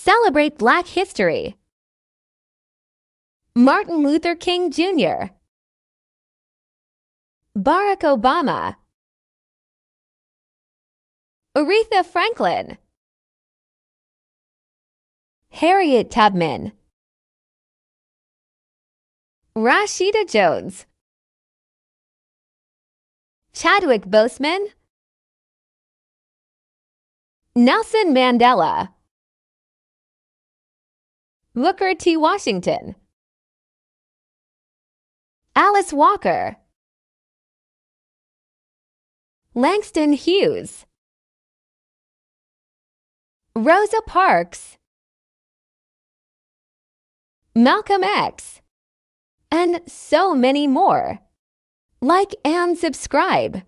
Celebrate Black History. Martin Luther King Jr. Barack Obama. Aretha Franklin. Harriet Tubman. Rashida Jones. Chadwick Boseman. Nelson Mandela. Booker T. Washington. Alice Walker. Langston Hughes. Rosa Parks. Malcolm X. And so many more. Like and subscribe.